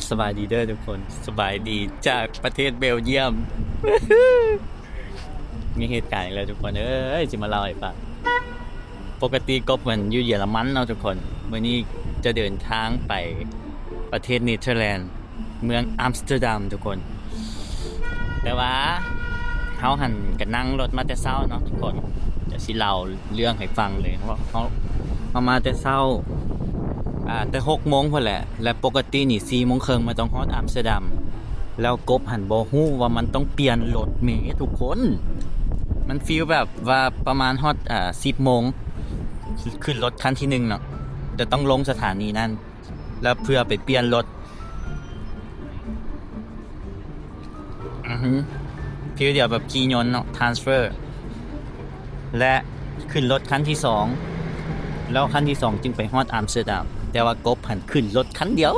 สบายดีเด้อทุกคนสบายดีจากประเทศเบลเยียม มีเหตุการณ์อีกแล้วทุกคนจะมาเล่าให้ฟังปกติก็เหมือนอยู่เยอรมันเนาะทุกคนวันนี้จะเดินทางไปประเทศเนเธอร์แลนด์เมืองอัมสเตอร์ดัมทุกคนแต่ว่าเขาหันกันนั่งรถมาแต่เช้าเนาะทุกคนจะสิเล่าเรื่องให้ฟังเลยเพราะเขามาแต่เช้าแต่6 โมงพอแหละและปกตินี่4 โมงครึ่งมาต้องฮอดอัมสเตอร์ดัมแล้วกบหันบ่ฮู้ว่ามันต้องเปลี่ยนรถเมล์ทุกคนมันฟีลแบบว่าประมาณฮอด10 โมงขึ้นรถคันที่1เนาะจะต้องลงสถานีนั่นแล้วเพื่อไปเปลี่ยนรถฟีลเดียวแบบขี่ยนต์เนาะ transfer และขึ้นรถคันที่2แล้วคันที่2จึงไปฮอดอัมสเตอร์ดัมแต่ว่ากบหันขึ้นรถคันเดียว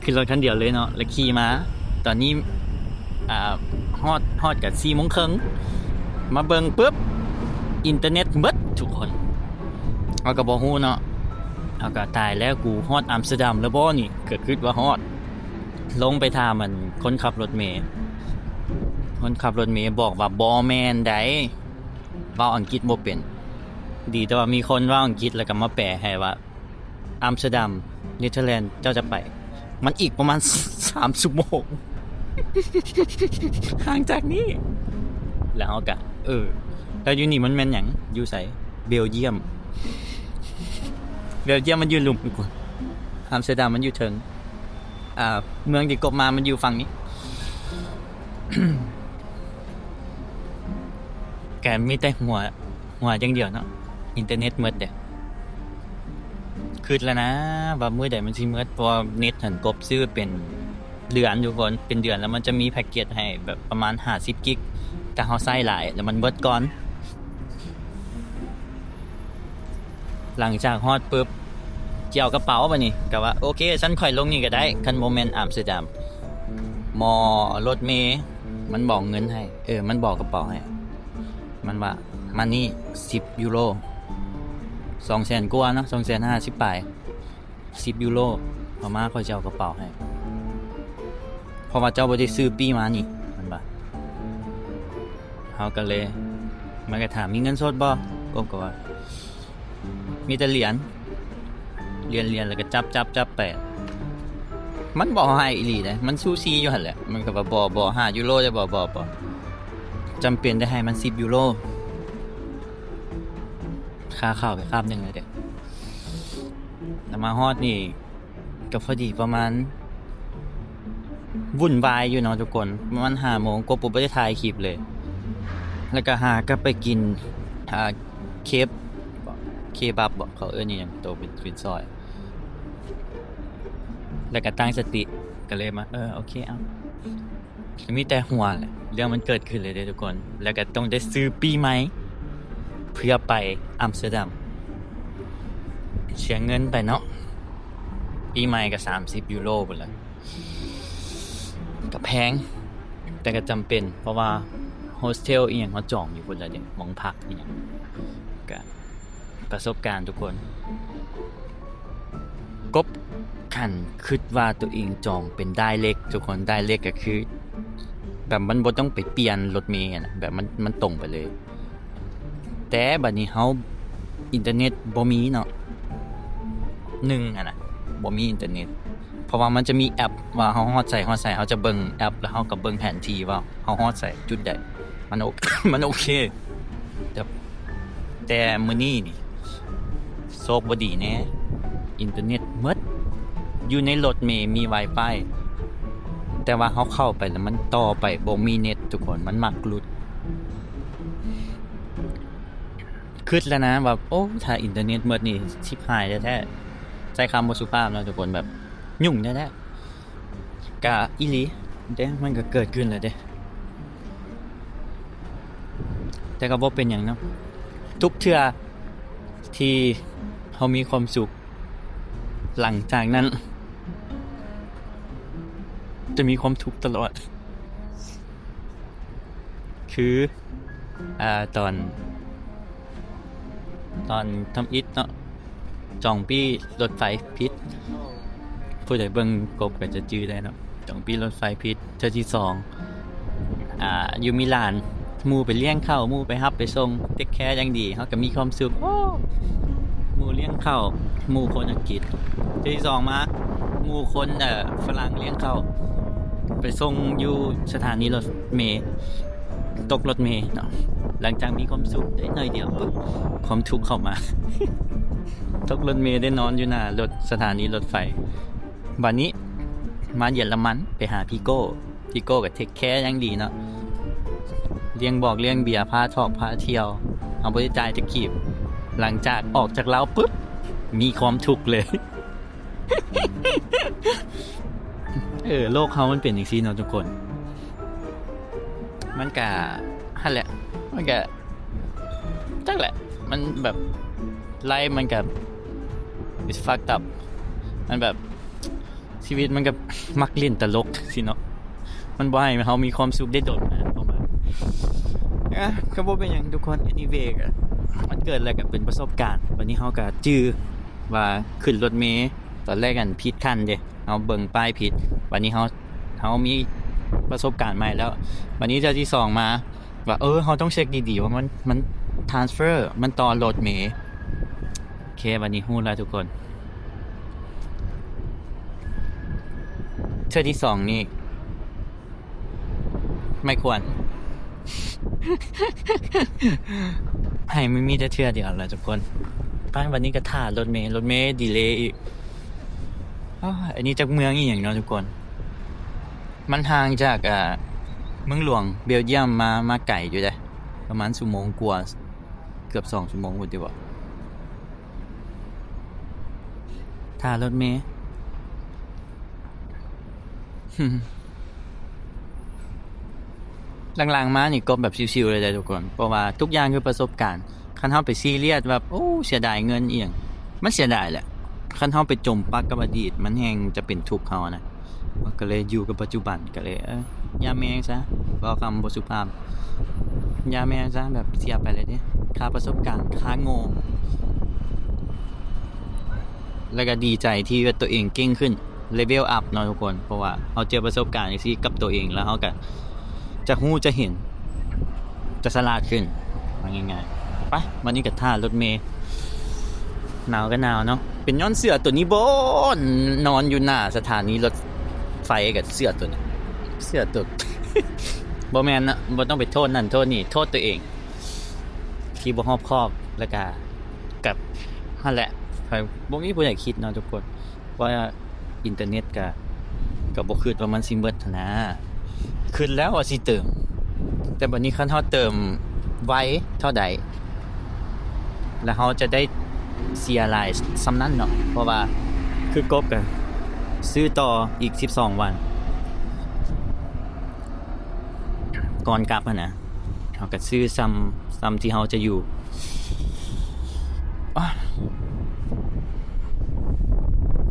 ขึ้นรถคันเดียวเลยเนาะแล้วขี่มาตอนนี้ฮอดกับ4 โมงครึ่งมาเบิ่งปุ๊บอินเทอร์เน็ตหมดทุกคนเอาก็บ่ฮู้เนาะเอาก็ตายแล้วกูฮอดอัมสเตอร์ดัมแล้วบ่นี่เกิดขึ้นว่าฮอดลงไปถามมันคนขับรถเมล์บอกว่าบ่แม่นได้เว้าอังกฤษบ่เป็นดีแต่ว่ามีคนเว้าอังกฤษแล้วก็มาแปลให้ว่าอัมสเตอร์ดัมเนเธอร์แลนด์เจ้าจะไปมันอีกประมาณ3 ชั่วโมง ห่างจากนี้แล้วก็แล้วอยู่นี่มันแม่นหยังอยู่ไสเบลเยียมมันอยู่ลุ่มกว่าอัมสเตอร์ดัมมันอยู่เทิงเมืองที่กบมามันอยู่ฝั่งนี้ แกมีแต่หัวอย่างเดียวเนาะอินเทอร์เน็ตหมดเด้คิดแล้วนะว่ามื้อใดมันสิหมดเพราะเน็ตหันกบซื้อเป็นเดือนทุกคนเป็นเดือนแล้วมันจะมีแพ็กเกจให้แบบประมาณ50 กิกแต่เฮาใช้หลายแล้วมันเบิดก่อนหลังจากฮอดปุ๊บเกี่ยวกระเป๋าป่ะนี่ก็ว่าโอเคฉันค่อยลงนี่ก็ได้คันโมเมนต์อัมสเตอร์ดัมมอรถเมย์มันบอกเงินให้มันบอกกระเป๋าให้มันว่ามันนี่10 ยูโร200,000 กว่าเนาะ250ปลาย10 ยูโรพอมาค่อยจะเอากระเป๋าให้เพราะว่าเจ้าบ่ได้ซื้อปีมานี่มันว่าเฮาก็เลยมันก็ถามมีเงินสดบ่ก็ว่ามีแต่เหรียญแล้วก็จับไปมันบ่ให้อีหลีเด้มันซูซีอยู่หั่นแหละมันก็ว่าบ่5 ยูโรจะบ่จำเป็นได้ให้มัน10 ยูโรค่าข้าวไปคาบนึงเลยเด้แล้วมาฮอดนี่ก็พอดีประมาณวุ่นวายอยู่เนาะทุกคนประมาณ5 โมงกบ่ได้ถ่ายคลิปเลยแล้วก็ก็ไปกินเคบับบ่เขานี่หยังโตเป็นซอยแล้วก็ตั้งสติก็เลยมาโอเคเอามีแต่หัวแหละเรื่องมันเกิดขึ้นเลยเด้ทุกคนแล้วก็ต้องได้ซื้อปีใหม่เพื่อไปอัมสเตอร์ดัมเสียเงินไปเนาะปีใหม่ก็30 ยูโรพุ่นล่ะก็แพงแต่ก็จำเป็นเพราะว่าโฮสเทลอีหยังเขาจองอยู่พุ่นล่ะเด้หม้องพักอีหยังก็ประสบการณ์ทุกคนกบคันคิดว่าตัวเองจองเป็นได้เล็กทุกคนได้เล็กก็คือแบบมันบ่ต้องไปเปลี่ยนรถเมล์นะแบบมันตรงไปเลยแต่บัดนี้เฮาอินเทอร์เน็ตบ่มีเนาะนะบ่มีอินเทอร์เน็ตเพราะว่ามันจะมีแอปว่าเฮาฮอดใส่เฮาจะเบิ่งแอปแล้วเฮาก็เบิ่งแผนที่ว่าเฮาฮอดใส่จุดใดมันโอ มันโอเคแต่มื้อนี้นี่โชคบ่ดีแน่อินเทอร์เน็ตหมดอยู่ในรถเมล์มี Wi-Fi แต่ว่าเฮาเข้าไปแล้วมันต่อไปบ่มีเน็ตทุกคนมันมักหลุดคิดแล้วนะว่าโอ้ถ้าอินเทอร์เน็ตหมดนี่ชิบหายแท้ๆใช้คำบ่สุภาพเนาะทุกคนแบบยุ่งแท้ๆกะอีหลีเด้มันก็เกิดขึ้นแล้วเด้แต่ก็บ่เป็นหยังเนาะทุกเทื่อที่เฮามีความสุขหลังจากนั้นจะมีความทุกข์ตลอดคือตอน ตอนทำอิฐเนาะจองปี้รถไฟพิษผู้ใดเบิ่งกบก็จะจื้อได้เนาะจองปี้รถไฟพิษเทื่อที่2อยู่มิลานหมู่ไปเลี้ยงข้าวหมู่ไปรับไปส่งเทคแคร์อย่างดีเฮาก็มีความสุขหมู่เลี้ยงข้าวหมู่คนอังกฤษเทื่อที่2มาหมู่คนฝรั่งเลี้ยงข้าวไปส่งอยู่สถานีรถเมล์ตกรถเมล์เนาะหลังจากมีความสุขได้หน่อยเดียวปุ๊บความทุกข์เข้ามา ตกรถเมล์ได้นอนอยู่หน้ารถสถานีรถไฟวันนี้มาเยอรมันไปหาพี่โก้กับเทคแคร์อย่างดีเนาะเลี้ยงบอกเลี้ยงเบียร์พาทอกพาเที่ยวเอาบริจายจะกีบหลังจากออกจากเล้าปุ๊บมีความทุกข์เลย โลกเขามันเป็นอย่างนี้เนาะทุกคนมันกะฮั่นแหละมันกะจังแหละมันแบบไล่มันกับ it's fucked up มันแบบชีวิตมันกับมักเล่นตลกสิเนาะมันบ่ให้เขามีความสุขได้โดดนะประมาณก็บ่เป็นหยังทุกคน anyway ก็มันเกิดอะไรกับเป็นประสบการณ์วันนี้เฮาก็จื้อว่าขึ้นรถเมล์ตอนแรกกันผิดคันเด้เฮาเบิ่งป้ายผิดวันนี้เฮามีประสบการณ์ใหม่แล้ววันนี้เจ้าที่2มาว่าเฮาต้องเช็คดีๆว่ามัน transfer มันต่อรถเมล์โอเควันนี้ฮู้แล้วทุกคนเทื่อที่2นี่ไม่ควร ให้ไม่มีแต่เทื่อเดียวแหละทุกคนไปวันนี้ก็ท่ารถเมล์ดีเลย์อีกอันนี้จากเมืองอีหยังเนาะทุกคนมันห่างจากเมืองหลวงเบลเยียมมาไกลอยู่เด้ประมาณชั่วโมงกว่าเกือบ2ชั่วโมงพุ่นติบ่ท่ารถเมล์ หลังๆมานี่ก็แบบชิวๆเลยจ้ะทุกคนเพราะว่าทุกอย่างคือประสบการณ์คันเฮาไปซีเรียสแบบเสียดายเงินอีหยังมันเสียดายแหละคันเฮาไปจมปักกับอดีตมันแฮงจะเป็นทุกข์เฮานะก็เลยอยู่กับปัจจุบันก็เลยอย่าแม่งซะบ่คำบ่สุภาพอย่าแม่งซะแบบเสียไปเลยเด้ค่าประสบการณ์ค่าโง่แล้วก็ดีใจที่ว่าตัวเองเก่งขึ้นเลเวลอัพเนาะทุกคนเพราะว่าเฮาเจอประสบการณ์จังซี่กับตัวเองแล้วเฮาก็จะฮู้จะเห็นจะฉลาดขึ้นว่าง่ายๆไปวันนี้ก็ท่ารถเมล์หนาวก็หนาวเนาะเป็นย้อนเสื้อตัวนี้บ่นอนอยู่หน้าสถานีรถไฟกับเสื้อตัวนี้เสื้อตัว บ่แม่นนะบ่ต้องไปโทษนั่นโทษนี่โทษตัวเองที่บ่รอบคอบแล้วก็กับนั่นแหละบ่มีผู้ใดคิดเนาะทุกคนว่าอินเทอร์เน็ตก็บ่คิดว่ามันสิเบิดหั้นนะขึ้นแล้วว่าสิเติมแต่บัดนี้คันเฮาเติมไวเท่าใดแล้วเฮาจะได้เสียหลายส่ำนั้นเนาะเพราะว่าคือกบก็ซื้อต่ออีก12วันก่อนกลับนะเฮาก็ซื้อซ้ำที่เฮาจะอยู่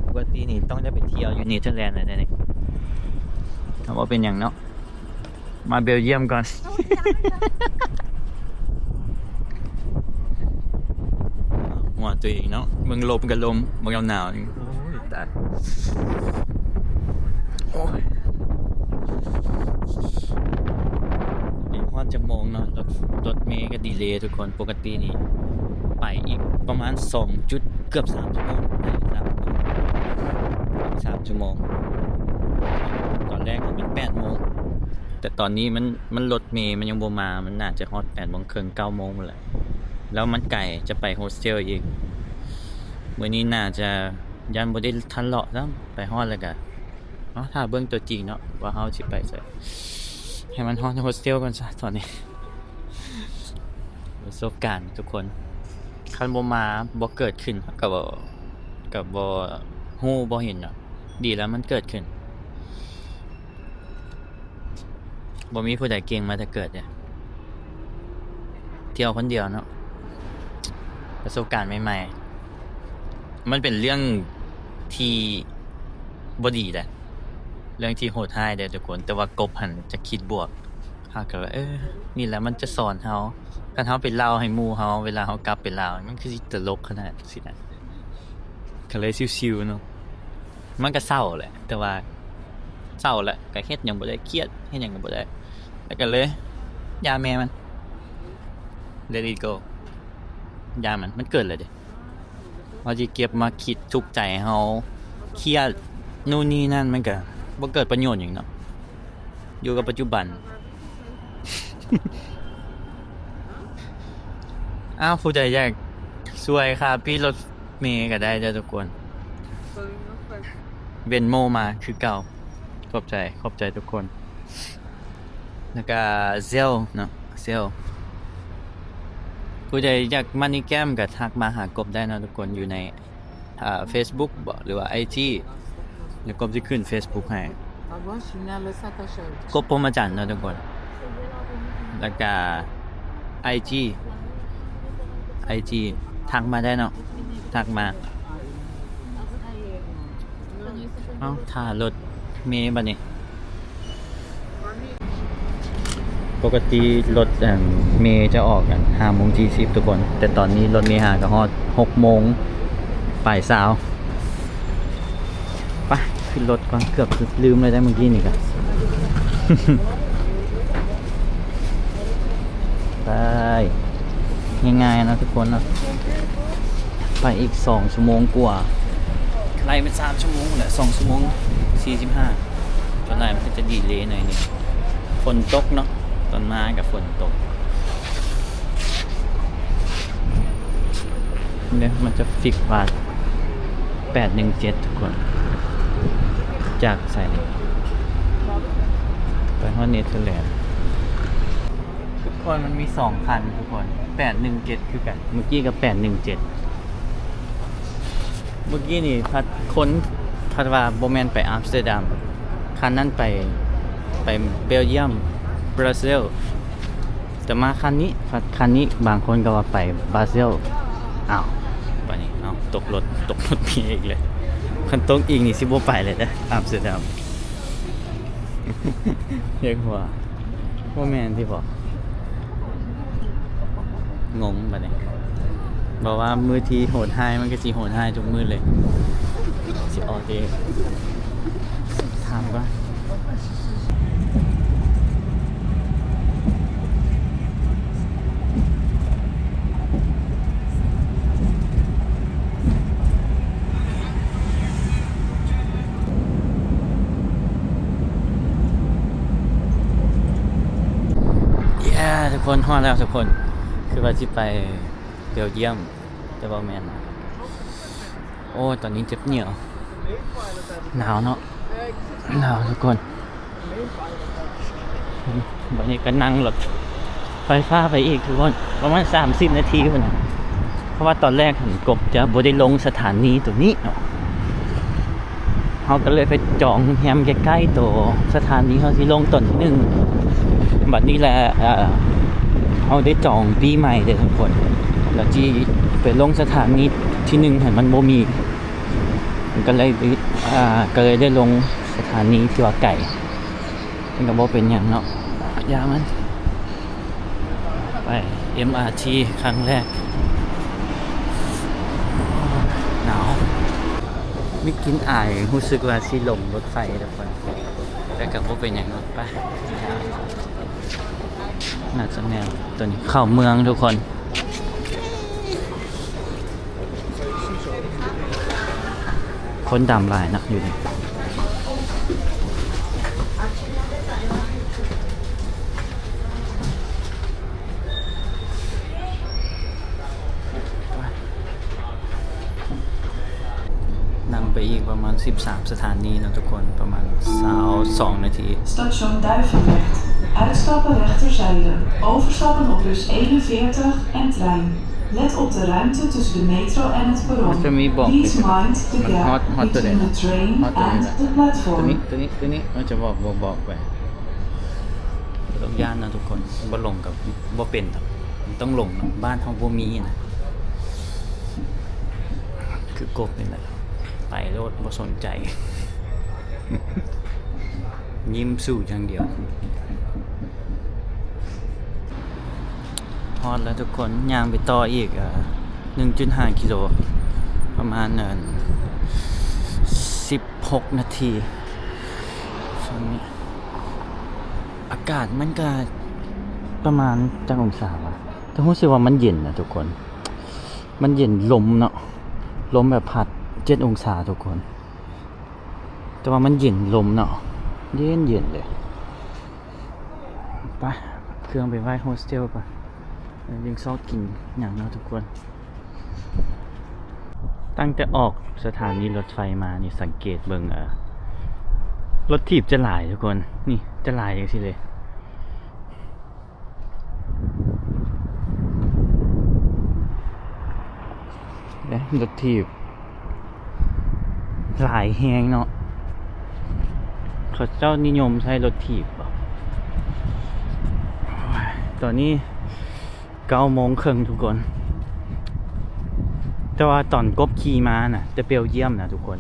ปกตินี่ต้องได้ไปเที่ยวอยู่เนเธอร์แลนด์เลยนี่ถามว่าเป็นหยังเนาะมาเบลเยียมก่อน หัวตัวเองเนาะเมืองลมกับลมเมืองหนาวนี่โอ้ยตายโอ้ยอีกวันจะมองเนาะรถเมล์ก็ดีเลย์ทุกคนปกตินี่ไปอีกประมาณ2จุดเกือบ3ชั่วโมง3ชั่วโมงตอนแรกมันเป็น8โมงแต่ตอนนี้มันรถเมล์มันยังบ่มามันน่าจะฮอด8โมงครึ่ง9โมงหมดแล้วแล้วมันไกลจะไปโฮสเทลอีกมื้อนี้น่าจะยันบ่ได้ทันเลาะซ้ํไปฮอดแล้วก็ถ้าเบิ่งตัวจริงเนาะว่าเฮาสิไปไสให้มันฮอดโฮสเทลก่อนซะตอนนี้ประสบการณ์ทุกคนคันบ่มาบ่เกิดขึ้นก็บ่ฮู้บ่เห็นเนาะดีแล้วมันเกิดขึ้นบ่มีผู้ใดเก่งมาแต่เกิดเนี่ยเที่ยวคนเดียวเนาะประสบการณ์ใหม่ๆมันเป็นเรื่องที่บ่ดีแหละเรื่องที่โหดร้ายเด้อทุกคนแต่ว่ากบหันจะคิดบวก เฮาก็ว่านี่แหละมันจะสอนเฮาคันเฮาไปเล่าให้หมู่เฮาเวลาเฮากลับไปลาวมันคือสิตลกขนาดสินะก็เลยชิวๆเนาะมันก็เศร้าแหละแต่ว่าเศร้าแหละก็เฮ็ดหยังบ่ได้เครียดเฮ็ดหยังก็บ่ได้แล้วก็เลยยาแม่มัน let it go ยามันเกิดเลยเด้ว่าสิเก็บมาคิดทุกข์ใจเฮาเครียดนู่นนี่นั่นมันก็บ่เกิดประโยชน์หยังเนาะอยู่กับปัจจุบัน อ้าวผู้ใดอยากช่วยค่าพี่รถเมล์ก็ได้เด้อทุกคนเวนโมมาคือเก่าขอบใจทุกคนแล้วก็เซลเนาะเซลผู้ใดอยากมันนี่แก้มก็ทักมาหากบได้เนาะทุกคนอยู่ในFacebook บ่หรือว่า IG เดี๋ยวกบสิขึ้น Facebook ให้กบพรหมจันทร์เนาะทุกคนแล้วก็ IG ทักมาได้เนาะทักมาเอ้าท่ารถเมล์บัดนี้ปกติรถเมล์จะออกกัน 5:40 ทุกคนแต่ตอนนี้รถเมล์หาก็ฮอด 6:00 ปลายสาวไปขึ้นรถก่อนเกือบลืมเลยได้เมื่อกี้นี่ก็ ไปง่ายๆนะทุกคนนะไปอีก2 ชั่วโมงกว่าไล่เป็น3 ชั่วโมงแหละ2 ชั่วโมง 45ตอนไหนมันก็จะดีเลย์หน่อยนึงฝนตกเนาะตอนมากับฝนตกเนี่ยมันจะฟิกว่า817ทุกคนจากใส่ไปฮอดเนเธอร์แลนด์ทุกคนมันมี2 คันทุกคน817คือกันเมื่อกี้กับ817เมื่อกี้นี่พัดว่าโบแมนไปอัมสเตอร์ดัมคันนั้นไปเบลเยียมบราซิลแต่มาคันนี้บางคนก็ว่าไปบราซิลอ้าวไปนี่ตกรถพี่อีกเลยคันตกอีกนี่สิบ่ไปเลยนะอัมสเตอร์ดัม เรียกว่าโบแมนที่บอกงงบัดนี้บอกว่ามือทีโหดไฮมันก็สิโหดไฮทุกมือเลยสิออเดถามว่าทุกคนฮอดแล้วทุกคนคือว่าสิไปเบลเยียมแต่บ่แม่นนะโอ้ตอนนี้เจ็บเหนียวหนาวเนาะหนาวทุกคนวันนี้ก็นั่งรถไฟฟ้าไปอีกทุกคนประมาณ30 นาทีพุ่นน่ะเพราะว่าตอนแรกผมกบจะบ่ได้ลงสถานีตรงนี้เนาะเฮาก็เลยไปจองแฮมใกล้ๆตัวสถานีเฮาสิลงตอนที่1บัดนี้แหละเอาได้จองปีใหม่เด้อทุกคนแล้วที่ไปลงสถานีที่1หันมันบ่มีมันก็เลยได้ลงสถานีที่ว่าไก่มันก็บ่เป็นหยังเนาะยามันไป MRT ครั้งแรกหนาวมีกินอายรู้สึกว่าสิลงรถไฟทุกคนแต่ก็บ่เป็นหยังเนาะไปน่าจะแนวตัวนี้เข้าเมืองทุกคนคนดำลายนะอยู่นี่นั่งไปอีกประมาณ13 สถานีนะทุกคนประมาณ22 นาที Station Duivenrecht. Uitstappen rechterzijde. Overstappen op bus 41 en trein. Let op de ruimte tussen de metro en het perron. Please mind the gap between the train and the ตัว platform. นี้มันจะบอกไปต้องย่านนะทุกคนบ่ลงกับบ่เป็นครับต้องลงนะบ้านเฮาบ่มีนะคือกบนี่แหละไปโลดบ่สนใจ ยิ้มสู้อย่างเดียว อดแล้วทุกคนย่างไปต่ออีก1.5 กิโลประมาณ16 นาทีช่วงนี้อากาศมันก็ประมาณจักองศาวะแต่รู้สึกว่ามันเย็นนะทุกคนมันเย็นลมเนาะลมแบบพัด7 องศาทุกคนแต่ว่ามันเย็นลมเนาะเย็นเลยไปเครื่องไปไหว้โฮสเทลก่อนยังซอกกินอย่างเนาะทุกคนตั้งแต่ออกสถานีรถไฟมานี่สังเกตเบิ่งรถถีบจะหลายทุกคนนี่จะหลายอย่างสิเลยรถถีบหลายแฮงเนาะเขาเจ้านิยมใช้รถถีบบ่ตอนนี้9:30ทุกคนแต่ว่าตอนกบขี่มาน่ะจะเปรียวเยี่ยมนะทุกคน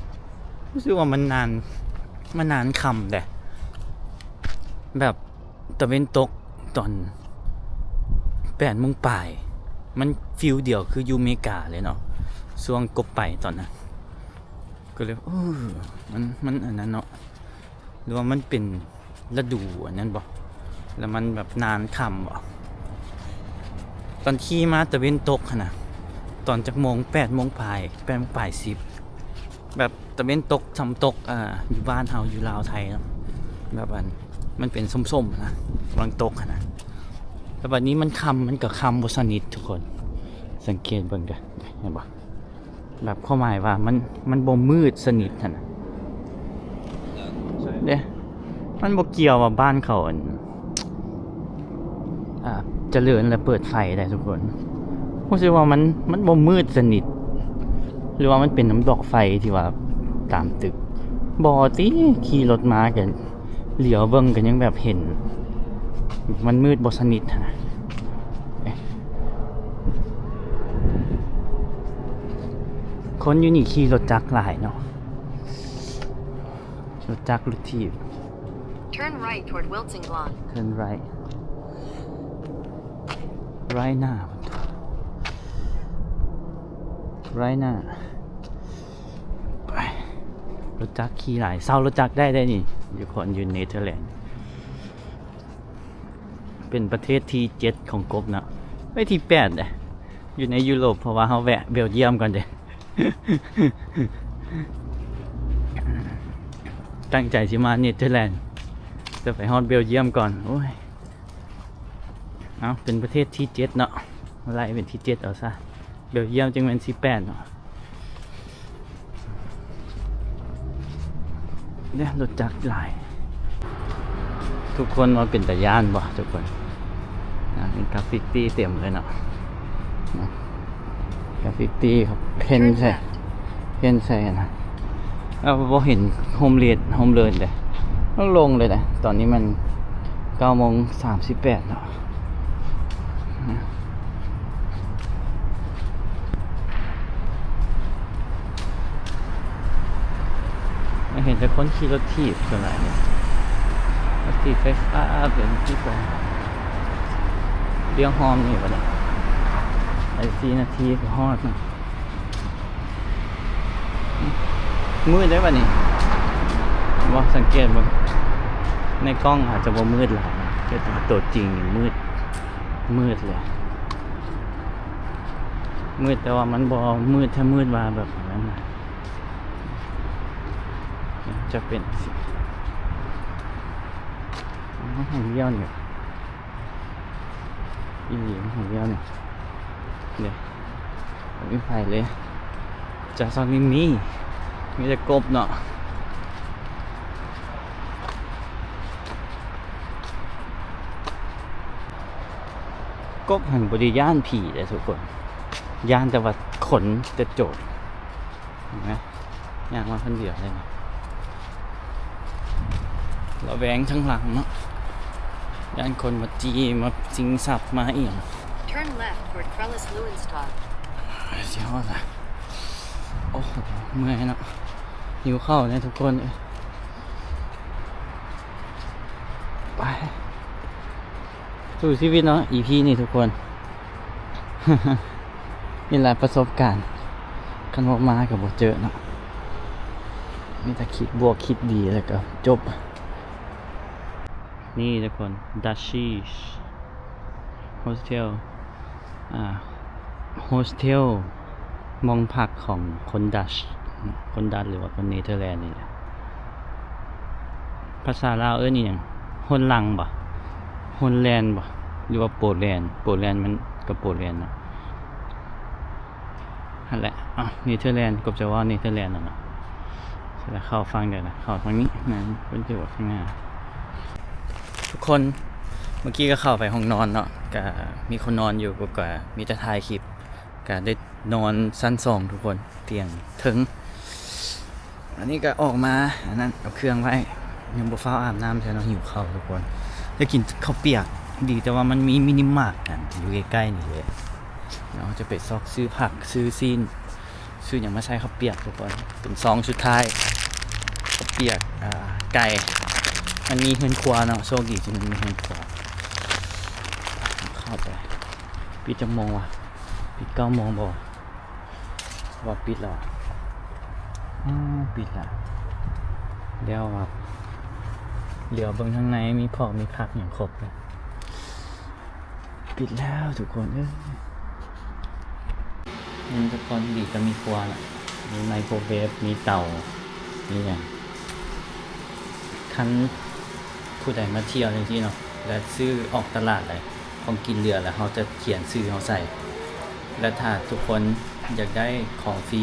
รู้สึกว่ามันนานค่ำแต่แบบตะเวนตกตอน8 โมงปลายมันฟิลเดียวคืออยู่อเมริกาเลยเนาะช่วงกบไปตอนนั้นก็เลยมันอันนั้นเนาะหรือว่ามันเป็นฤดูอันนั้นบ่แล้วมันแบบนานค่ำบ่ตอนขี่มาตะเวนตกนะตอนจาก8 โมงปลาย10แบบตะเวนตกทำตกอยู่บ้านเฮาอยู่ลาวไทยเนาะแบบมันเป็นส้มๆนะกำลังตกนะแต่บัดนี้มันก็ค่ำบ่สนิททุกคนสังเกตเบิ่งกันเห็นบ่แบบความหมายว่ามันบ่มืดสนิทนะเด้มันบ่เกี่ยวว่าบ้านเขาเจริญและเปิดไฟได้ทุกคนรู้สึกว่ามันบ่มืดสนิทหรือว่ามันเป็นน้ำดอกไฟที่ว่าตามตึกบ่ติขี่รถมากันเหลียวเบิ่งกันยังแบบเห็นมันมืดบ่สนิทนะคนอยู่นี่ขี่รถจักรหลายเนาะรถจักรรถถีบ Turn right toward Wiltinglawn. Turn right right หน้าไปรถจักรขี่หลายเซารถจักรได้นี่อยู่คนอยู่เนเธอร์แลนด์เป็นประเทศที่7ของกบนะไม่ที่8เลยอยู่ในยุโรปเพราะว่าเขาแวะเบลเยียมก่อนเด้ ตั้งใจสิมาเนเธอร์แลนด์จะไปฮอดเบลเยียมก่อนโอ้ยเอาเป็นประเทศที่7เนาะไล่เป็นที่7เอาซะเบลเยียมจึงเป็นที่8เนาะเนี่ยรถจักรหลายทุกคนมาเป็นตาย่านบ่ทุกคนเป็นกราฟฟิตี้เต็มเลยเนาะกราฟฟิตี้ครับเพ้นใส่นะเราพอเห็นโฮมเลินเลยต้องลงเลยนะตอนนี้มัน9:38เนาะไม่เห็นแต่คนขี่รถถีบส่วนใหญ่เนี่ยรถถีบไฟฟ้าเป็นที่ตรงเลี้ยงฮอมนี่วะเนี่ย4 นาทีก็ฮอดนะมืดได้ป่ะนี่ว่าสังเกตว่าในกล้องอาจจะว่ามืดหลายนะแต่ตัวจริงมืดเลยมืดแต่ว่ามันบ่มืดถ้ามืดมาแบบนั้นนะจะเป็นห้องเยี่ยวเนี่ยห้องเยี่ยวเนี่ยเดี๋ยวไม่ไฟเลยจากซอยนี้มีแต่กบเนาะกบหันบริย่านผีเลยทุกคนย่านแต่ว่าขนจะโจดเห็นไหมย่างมาคนเดียวเลยนะเราแหวงทั้งหลังเนาะย่านคนมาจีมาจิงสับมาเอียง Turn left toward Krellis Lewinstock. เสียวอะไรโอ้โหเมื่อยเนาะหิวข้าวเนี่ยทุกคนไปสู่ชีวิตเนาะ EP นี่ทุกคน นี่แหละประสบการณ์คันออกมากับบ่เจอเนาะมีแต่คิดบวกคิดดีแล้วก็จบ นี่ทุกคน Dutchish Hostel โฮสเทลมองพักของคนดัชหรือว่าคนเนเธอร์แลนด์นี่แหละภาษาลาวนี่อย่างฮอนลังบ่ฮอนแลนด์บ่หรือว่าโปแลนด์มันกับโปแลนด์เนาะนั่นแหละเนเธอร์แลนด์ก็จะว่าเนเธอร์แลนด์เนาะจะเข้าฟังเดี๋ยวนะเข้าทางนี้นะเป็นจุดข้างหน้าทุกคนเมื่อกี้ก็เข้าไปห้องนอนเนาะก็มีคนนอนอยู่ก็มีแต่ถ่ายคลิปก็ได้นอนชั้น2ทุกคนเตียงถึงอันนี้ก็ออกมาอันนั้นเอาเครื่องไว้ยังบ่ฟ้าวอาบน้ำใช่เนาะหิวข้าวทุกคนได้กินข้าวเปียกดีแต่ว่ามันมีมินิมาร์ทกันอยู่ใกล้ๆนี่เลยเนาะจะไปซอกซื้อผักซื้อซีนซื้ออย่างมาใช้ข้าวเปียกทุกคนเป็น2ชุดท้ายข้าวเปียกไก่มันมีเฮือนครัวเนาะโชคดีที่มันมีเฮือนครัวเข้าไปปิดจังโมงวะปิด9 โมงบ่ว่าปิดแล้วปิดละเดี๋ยวว่าเหลียวเบิ่งข้างในมีพอมีพักอย่างครบเลยปิดแล้วทุกคนทุกคนดีก็มีครัวละมีไมโครเวฟมีเตามีอย่างคันผู้ใดมาเที่ยวในที่เนาะแล้วซื้อออกตลาดเลยของกินเหลือแล้วเขาจะเขียนซื้อเขาใส่และถ้าทุกคนอยากได้ของฟรี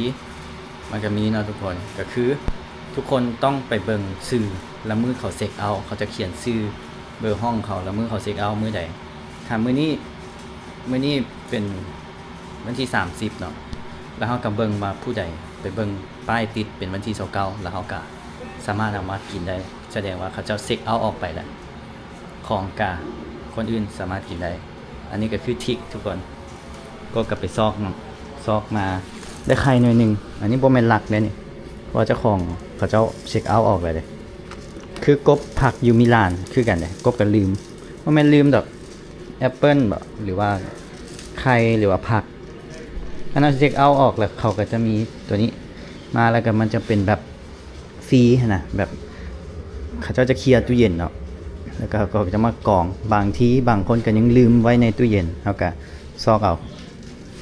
มันก็มีเนาะทุกคนก็คือทุกคนต้องไปเบิ่งซื้อแล้วมือเขาเช็คเอาเขาจะเขียนซื้อเบอร์ห้องเขาแล้วมือเขาเช็คเอามือใดถ้ามื้อนี้เป็นวันที่30เนาะแล้วเขาก็เบิ่งว่าผู้ใดไปเบิ่งป้ายติดเป็นวันที่29แล้วเขาก็สามารถเอามากินได้แสดงว่าเขาเจ้าเช็คเอาออกไปแล้วของกาคนอื่นสามารถกินได้อันนี้ก็คือทิกทุกคนก็กลับไปซอกเนาะซอกมาได้ไข่หน่อยนึงอันนี้บ่แม่นหลักเลยนี่เพราะเจ้าของเขาเจ้าเช็คเอาท์ออกเลยคือกบผักอยู่มิลานคือกันเลยกบก็ลืมบ่แม่นลืมดอกแอปเปิ้ลบ่หรือว่าไข่หรือว่าผักอันนั้นเช็คเอาท์ออกแล้วเขาก็จะมีตัวนี้มาแล้วก็มันจะเป็นแบบฟรีนะแบบเขาเจ้าจะเคลียร์ตู้เย็นเนาะแล้วก็จะมากองบางทีบางคนก็ยังลืมไว้ในตู้เย็นเขาก็ซอกเอา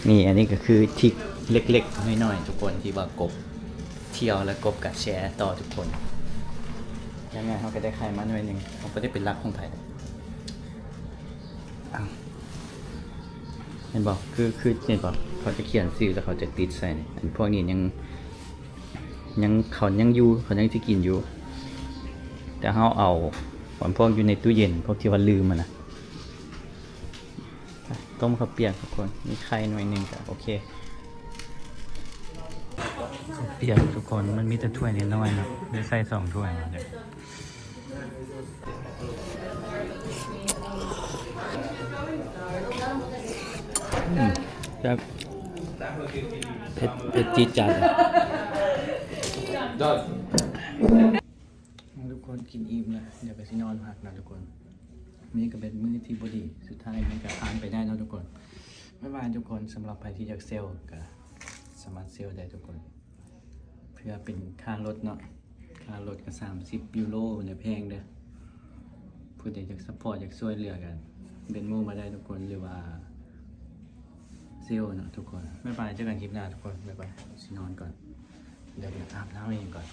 นี่อันนี้ก็คือทิกเล็กๆน้อยๆทุกคนที่ว่ากบเที่ยวแล้วกบกับแชร์ต่อทุกคนยังไงเขาก็ได้ไข่มาหน่อยนึงเขาก็ได้เป็นรักของไทยเห็นบอกคือเห็นบอกเขาจะเขียนซื้อแล้วเขาจะติดใส่อันพวกนี้ยังเขายังอยู่เขายังจะกินอยู่แต่เขาเอาพวกอยู่ในตู้เย็นพวกที่ว่าลืมมันนะต้มข้าวเปียกทุกคนมีไข่หน่อยนึงก็โอเคข้าวเปียกทุกคนมันมีแต่ถ้วยนิดหน่อยนะได้ใส่2 ถ้วยมาเลยครับเผ็ดจี๊ดจัดทุกคนกินอิ่มแล้วเดี๋ยวไปที่นอนพักนะทุกคนนี่ก็เป็นมื้อที่บดีสุดท้ายมันก็ผ่านไปได้แล้วทุกคนบ๊ายบายทุกคนสำหรับใครที่อยากเซลล์ก็สามารถเซลล์ได้ทุกคนเพื่อเป็นค่ารถเนาะค่ารถก็30 ยูโรเนี่ยแพงเด้อผู้ใดอยากซัพพอร์ตอยากช่วยเหลือกันเป็นมู่มาได้ทุกคนหรือว่าเซลล์เนาะทุกคนบ๊ายบายเจอกันคลิปหน้าทุกคนบ๊ายบายสินอนก่อนเดี๋ยวอาบน้ำเองก่อน